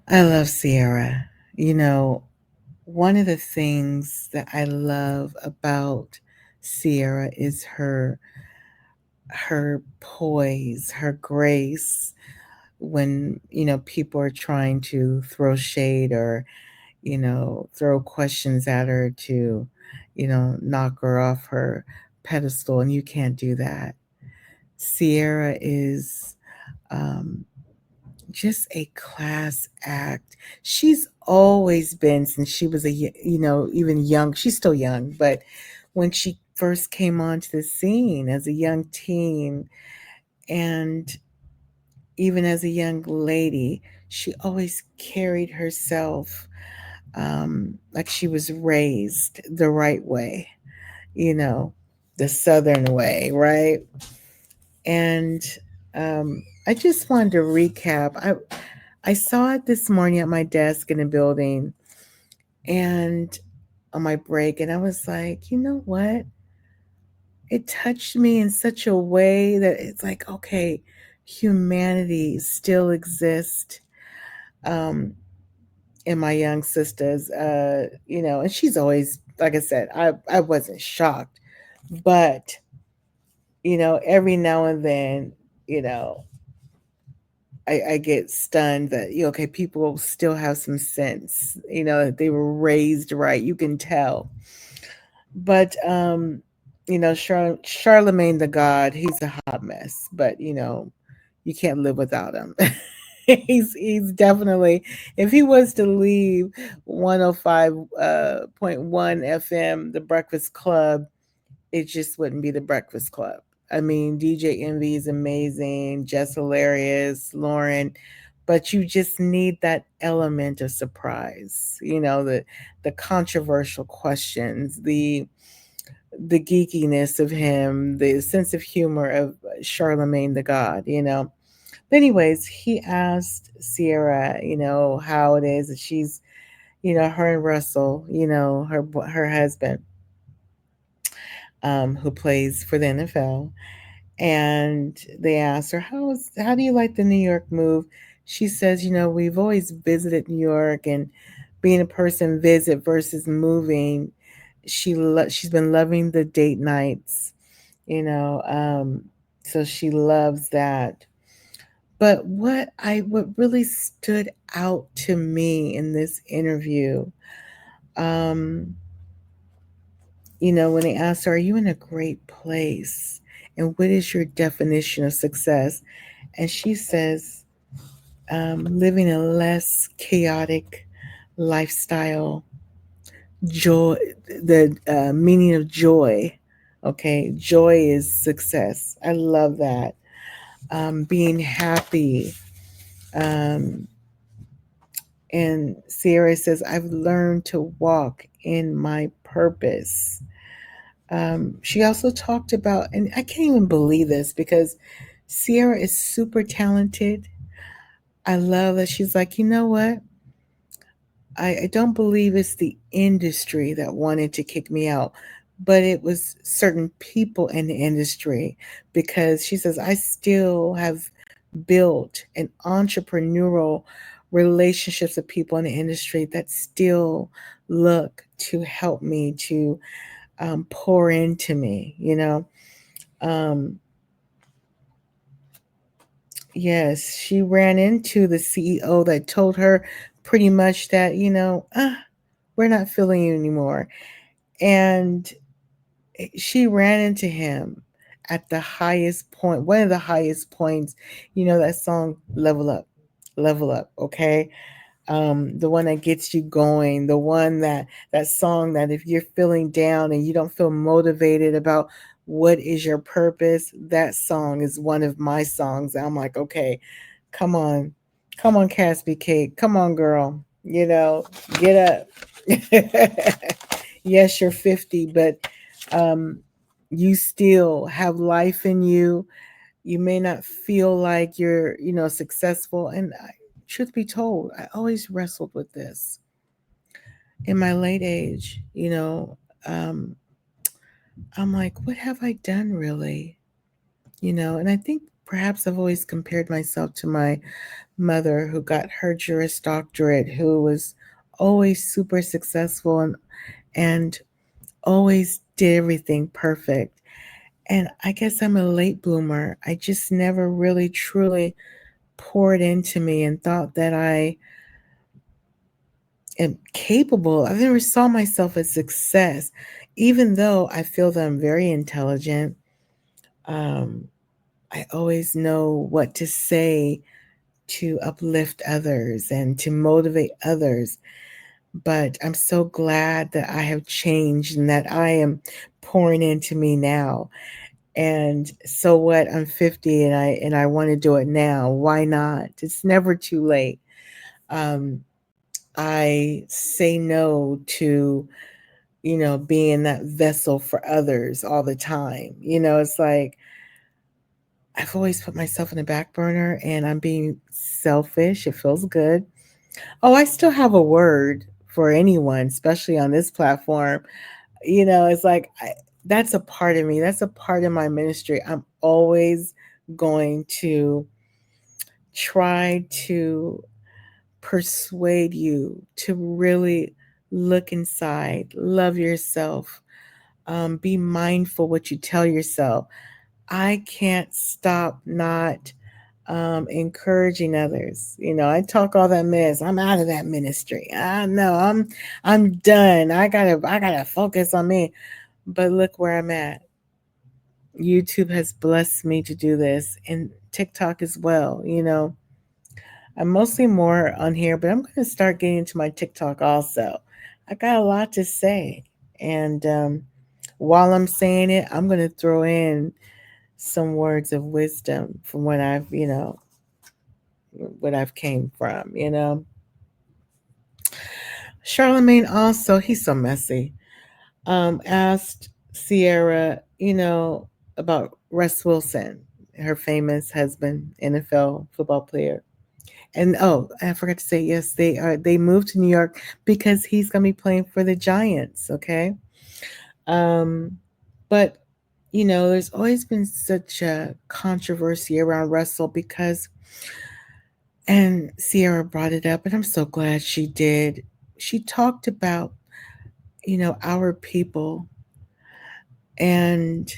I love Ciara. You know, one of the things that I love about Ciara is her poise, her grace when, people are trying to throw shade or, throw questions at her to, knock her off her pedestal, and you can't do that. Ciara is um, just a class act. She's always been since she was even young. She's still young, but when she first came onto the scene as a young teen and even as a young lady, she always carried herself like she was raised the right way, you know, the Southern way, right? And I just wanted to recap. I saw it this morning at my desk in a building and on my break, and I was like, you know what? It touched me in such a way that it's like, okay, humanity still exists um, in my young sisters, and she's always, like I said, I wasn't shocked, but, every now and then, you know, I get stunned that okay, people still have some sense. That they were raised right. You can tell. But Charlemagne the God, he's a hot mess. But you can't live without him. He's definitely, if he was to leave 105.1 FM, the Breakfast Club, it just wouldn't be the Breakfast Club. I mean, DJ Envy is amazing, Jess hilarious, Lauren, but you just need that element of surprise. The controversial questions, the geekiness of him, the sense of humor of Charlemagne the God. But anyways, he asked Ciara, how it is that she's, her and Russell, her husband, who plays for the NFL, and they asked her, how do you like the New York move? She says, we've always visited New York, and being a person visit versus moving, she's been loving the date nights, you know, um, so she loves that. But what really stood out to me in this interview, um, when they asked her, "Are you in a great place? And what is your definition of success?" And she says, living a less chaotic lifestyle, joy, the meaning of joy. Okay, joy is success. I love that. Being happy. Um, and Ciara says, I've learned to walk in my purpose. She also talked about, and I can't even believe this because Ciara is super talented. I love that she's like, you know what? I don't believe it's the industry that wanted to kick me out, but it was certain people in the industry because she says, I still have built an entrepreneurial relationships with people in the industry that still look to help me to pour into me. Um, yes, she ran into the CEO that told her pretty much that, we're not feeling you anymore. And she ran into him at the highest point, one of the highest points, that song, Level Up, okay? The one that gets you going, the one that song that if you're feeling down and you don't feel motivated about what is your purpose, that song is one of my songs. I'm like, okay, come on, come on, Caspi Cake, come on, girl, get up. Yes, you're 50, but um, you still have life in you. You may not feel like you're, successful. And truth be told, I always wrestled with this in my late age. I'm like, what have I done really? And I think perhaps I've always compared myself to my mother who got her Juris Doctorate, who was always super successful and always did everything perfect. And I guess I'm a late bloomer. I just never really truly poured into me and thought that I am capable. I never saw myself as success, even though I feel that I'm very intelligent. Um, I always know what to say to uplift others and to motivate others. But I'm so glad that I have changed and that I am pouring into me now. And so what? I'm 50 and I want to do it now. Why not? It's never too late. Um, I say no to, being that vessel for others all the time. It's like I've always put myself in the back burner and I'm being selfish. It feels good. Oh, I still have a word for anyone, especially on this platform. It's like that's a part of me. That's a part of my ministry. I'm always going to try to persuade you to really look inside, love yourself, be mindful what you tell yourself. I can't stop not encouraging others. I talk all that mess. I'm out of that ministry. I know I'm done. I gotta focus on me. But look where I'm at. YouTube has blessed me to do this, and TikTok as well. I'm mostly more on here, but I'm going to start getting into my TikTok also. I got a lot to say, and while I'm saying it, I'm going to throw in some words of wisdom from what I've came from. Charlemagne also, he's so messy. Asked Ciara, about Russ Wilson, her famous husband, NFL football player. And oh, I forgot to say, yes, they moved to New York because he's gonna be playing for the Giants, okay? Um, but there's always been such a controversy around Russell because and Ciara brought it up, and I'm so glad she did. She talked about, our people. And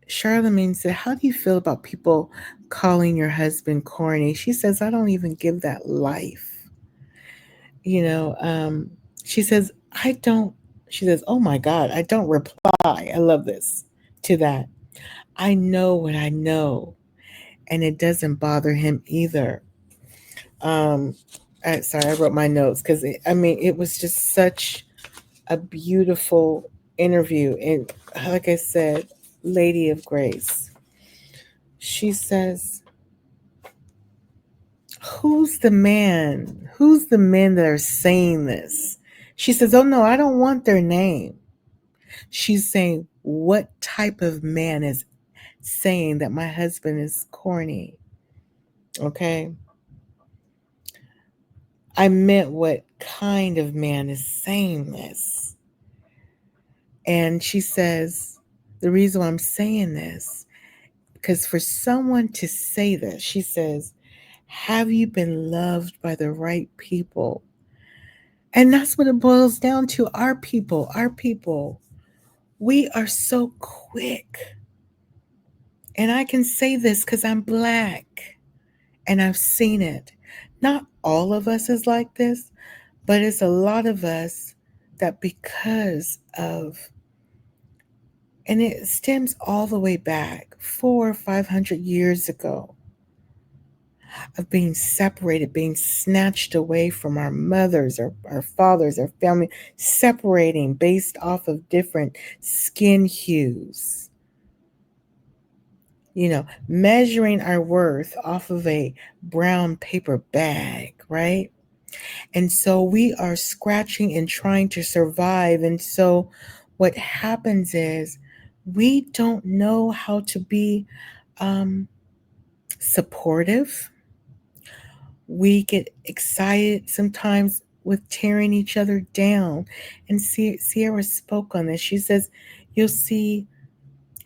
Charlemagne said, how do you feel about people calling your husband corny? She says, I don't even give that life. You know, um, she says, I don't, she says, oh my God, I don't reply. I love this to that. I know what I know, and it doesn't bother him either. Um, sorry, I wrote my notes because it was just such a beautiful interview. And like I said, Lady of Grace, she says, who's the man? Who's the men that are saying this? She says, oh no, I don't want their name. She's saying, what type of man is saying that my husband is corny? Okay. I meant what kind of man is saying this. And she says, the reason why I'm saying this, because for someone to say this, she says, have you been loved by the right people? And that's what it boils down to. Our people, our people. We are so quick. And I can say this because I'm black and I've seen it. Not all of us is like this, but it's a lot of us that because of, and it stems all the way back 400 or 500 years ago, of being separated, being snatched away from our mothers or our fathers, our family, separating based off of different skin hues, measuring our worth off of a brown paper bag, right? And so we are scratching and trying to survive. And so what happens is we don't know how to be um, supportive. We get excited sometimes with tearing each other down. And Ciara spoke on this. She says, you'll see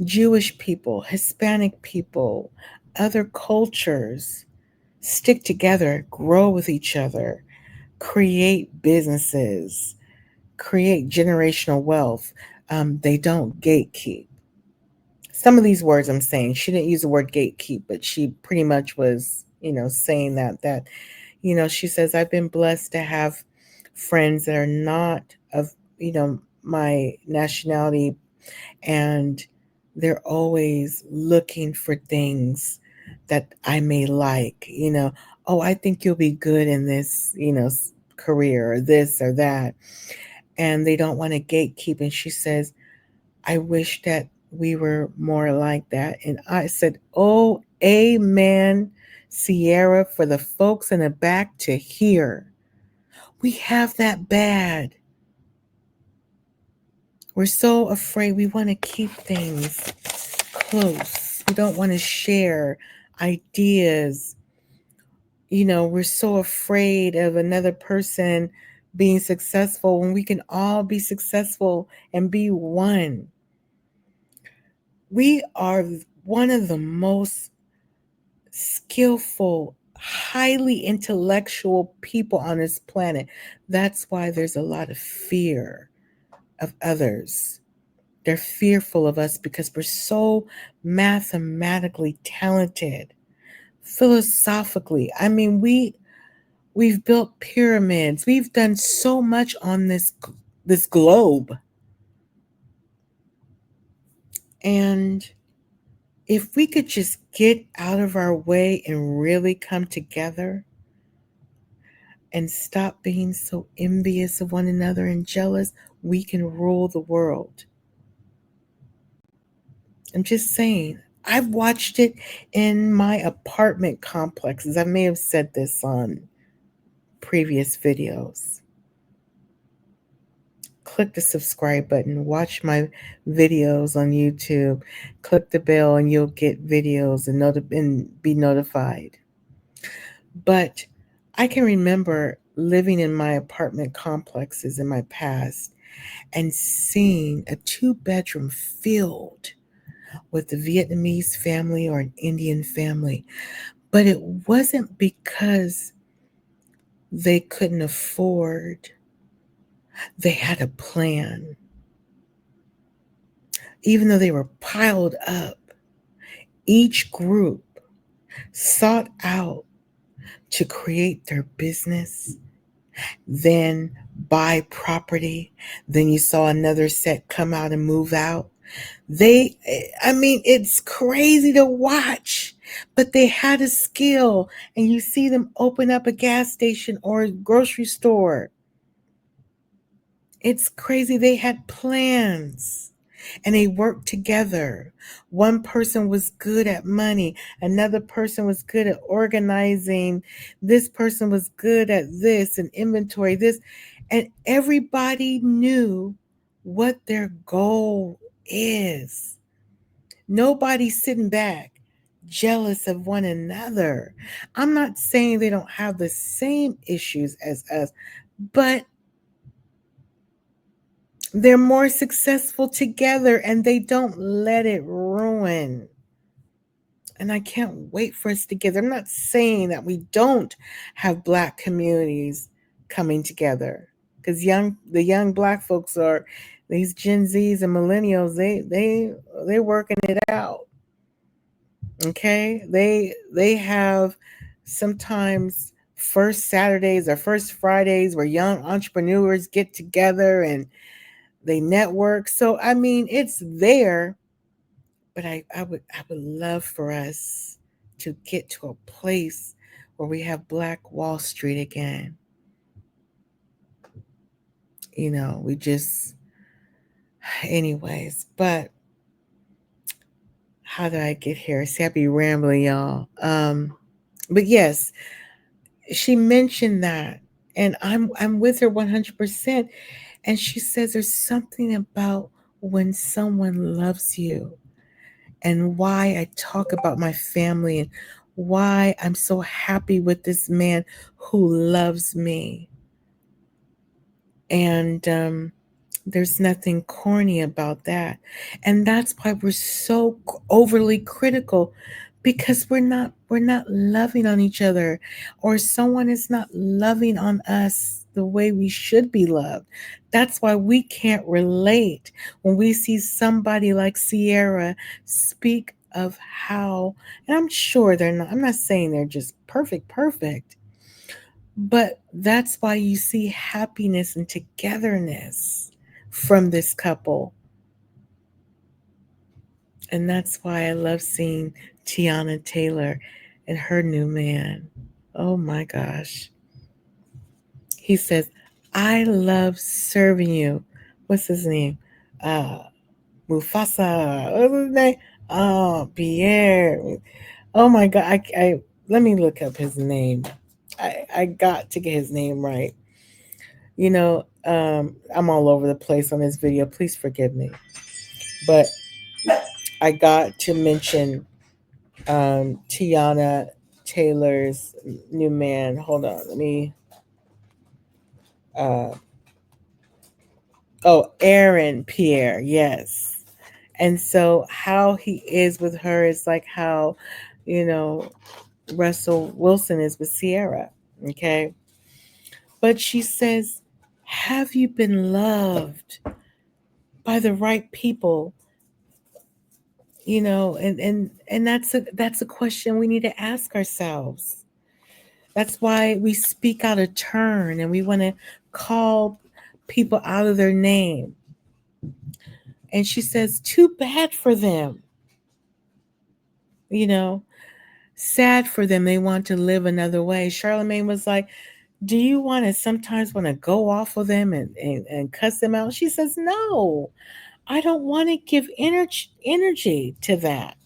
Jewish people, Hispanic people, other cultures stick together, grow with each other, create businesses, create generational wealth. They don't gatekeep. Some of these words I'm saying, she didn't use the word gatekeep, but she pretty much was, saying that she says, I've been blessed to have friends that are not of, my nationality, and they're always looking for things that I may like. Oh, I think you'll be good in this career or this or that. And they don't want to gatekeep. And she says, I wish that we were more like that. And I said, oh, amen, Ciara, for the folks in the back to hear. We have that bad. We're so afraid. We want to keep things close. We don't want to share ideas. We're so afraid of another person being successful when we can all be successful and be one. We are one of the most skillful, highly intellectual people on this planet. That's why there's a lot of fear of others. They're fearful of us because we're so mathematically talented, philosophically. I mean, we've built pyramids. We've done so much on this globe. And if we could just get out of our way and really come together and stop being so envious of one another and jealous, we can rule the world. I'm just saying. I've watched it in my apartment complexes. I may have said this on previous videos. Click the subscribe button. Watch my videos on YouTube. Click the bell and you'll get videos and be notified. But I can remember living in my apartment complexes in my past and seeing a 2-bedroom filled with a Vietnamese family or an Indian family. But it wasn't because they couldn't afford, they had a plan. Even though they were piled up, each group sought out to create their business, then buy property. Then you saw another set come out and move out. It's crazy to watch, but they had a skill, and you see them open up a gas station or a grocery store. It's crazy. They had plans and they worked together. One person was good at money, another person was good at organizing, this person was good at this and inventory, this, and everybody knew what their goal is. Nobody's sitting back jealous of one another. I'm not saying they don't have the same issues as us, but they're more successful together and they don't let it ruin. And I can't wait for us to get there. I'm not saying that we don't have Black communities coming together, because the young Black folks are these Gen Zs and millennials. They're working it out. Okay, they have sometimes first Saturdays or first Fridays where young entrepreneurs get together and they network. So it's there, but I would love for us to get to a place where we have Black Wall Street again. We just, anyways. But how did I get here? See, I be rambling, y'all. But yes, she mentioned that, and I'm with her 100%. And she says there's something about when someone loves you, and why I talk about my family and why I'm so happy with this man who loves me. And there's nothing corny about that. And that's why we're so overly critical, because we're not loving on each other, or someone is not loving on us the way we should be loved. That's why we can't relate when we see somebody like Ciara speak of how, and I'm sure they're not, I'm not saying they're just perfect, but that's why you see happiness and togetherness from this couple. And that's why I love seeing Tiana Taylor and her new man. Oh my gosh. He says, I love serving you. What's his name? Uh Mufasa. What's his name? Oh, Pierre. Oh my god. I let me look up his name. I got to get his name right. I'm all over the place on this video. Please forgive me. But I got to mention Tiana Taylor's new man. Hold on, let me. Uh, Aaron Pierre, yes. And so, how he is with her is like how, you know, Russell Wilson is with Ciara. Okay, but she says, "Have you been loved by the right people?" And that's a question we need to ask ourselves. That's why we speak out of turn and we want to call people out of their name. And she says, too bad for them. You know, sad for them. They want to live another way. Charlemagne was like, do you want to sometimes want to go off of them and cuss them out? She says, no, I don't want to give energy to that.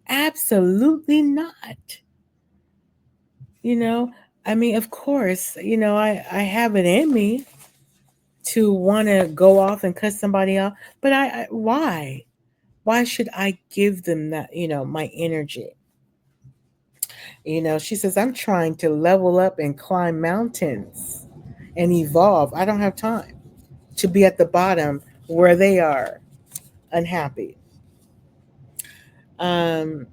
Absolutely not. You know, I mean, of course, I have it in me to want to go off and cut somebody off, but why? Why should I give them that, my energy? She says, I'm trying to level up and climb mountains and evolve. I don't have time to be at the bottom where they are unhappy. Um,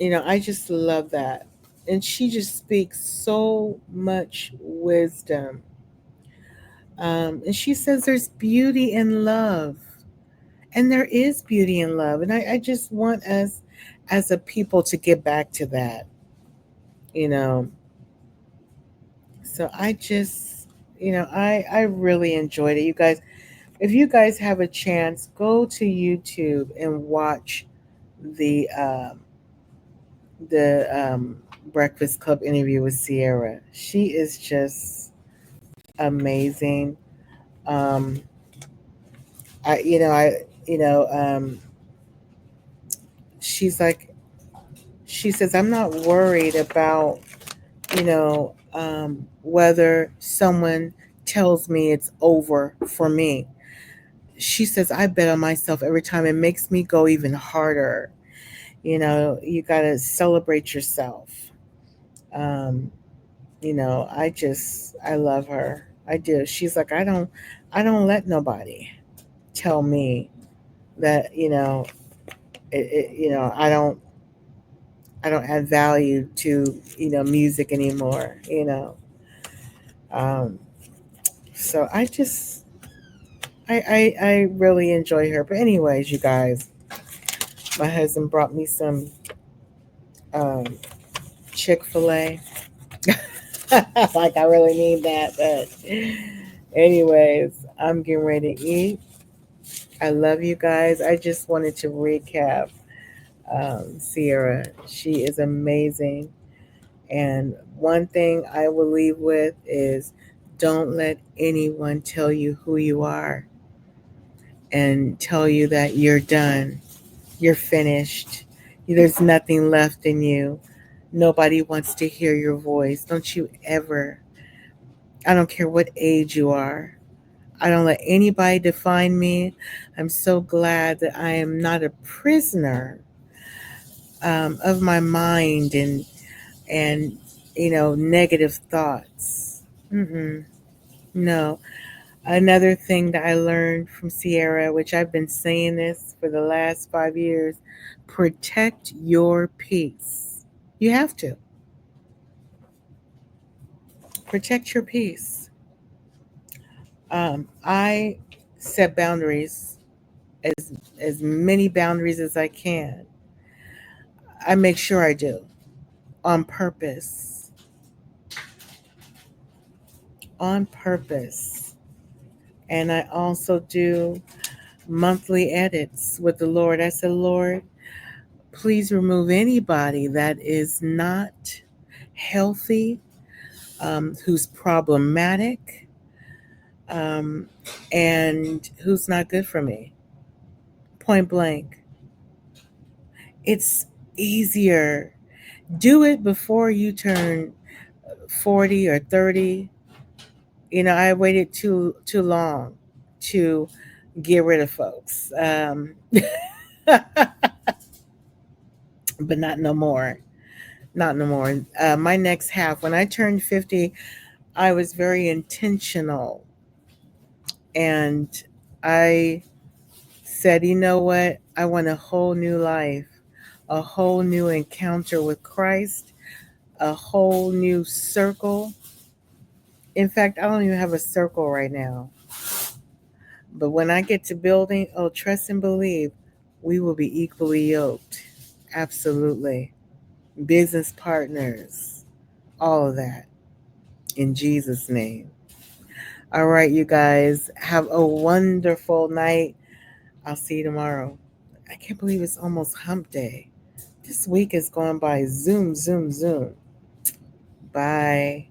I just love that. And she just speaks so much wisdom. And she says there's beauty in love. And there is beauty in love. And I just want us as a people to get back to that, you know. So I really enjoyed it. You guys, if you guys have a chance, go to YouTube and watch the the Breakfast Club interview with Ciara. She is just amazing. Um, I you know I you know she's like she says I'm not worried about whether someone tells me it's over for me. She says I bet on myself every time. It makes me go even harder. You got to celebrate yourself. um I love her. I do. She's like, I don't let nobody tell me that I don't add value to music anymore. um so I really enjoy her. But anyways, you guys, my husband brought me some um Chick-fil-A. Like, I really need that. But anyways, I'm getting ready to eat. I love you guys. I just wanted to recap Ciara. She is amazing. And one thing I will leave with is, don't let anyone tell you who you are and tell you that you're done, you're finished, there's nothing left in you. Nobody wants to hear your voice. Don't you ever, I don't care what age you are, I don't let anybody define me. I'm so glad that I am not a prisoner of my mind and negative thoughts. Mm-mm, no. Another thing that I learned from Ciara, which I've been saying this for the last 5 years. Protect your peace. You have to protect your peace. I set boundaries, as as many boundaries as I can. I make sure I do on purpose. On purpose. And I also do monthly edits with the Lord. I said, Lord, please remove anybody that is not healthy, who's problematic, um, and who's not good for me. Point blank. It's easier. Do it before you turn 40 or 30. I waited too long to get rid of folks. But not no more. Not no more. My next half, when I turned 50, I was very intentional. And I said, you know what? I want a whole new life, a whole new encounter with Christ, a whole new circle. In fact, I don't even have a circle right now. But when I get to building, oh, trust and believe, we will be equally yoked. Absolutely. Business partners, all of that in Jesus' name. All right, you guys, have a wonderful night. I'll see you tomorrow. I can't believe it's almost hump day. This week is going by zoom, zoom, zoom. Bye.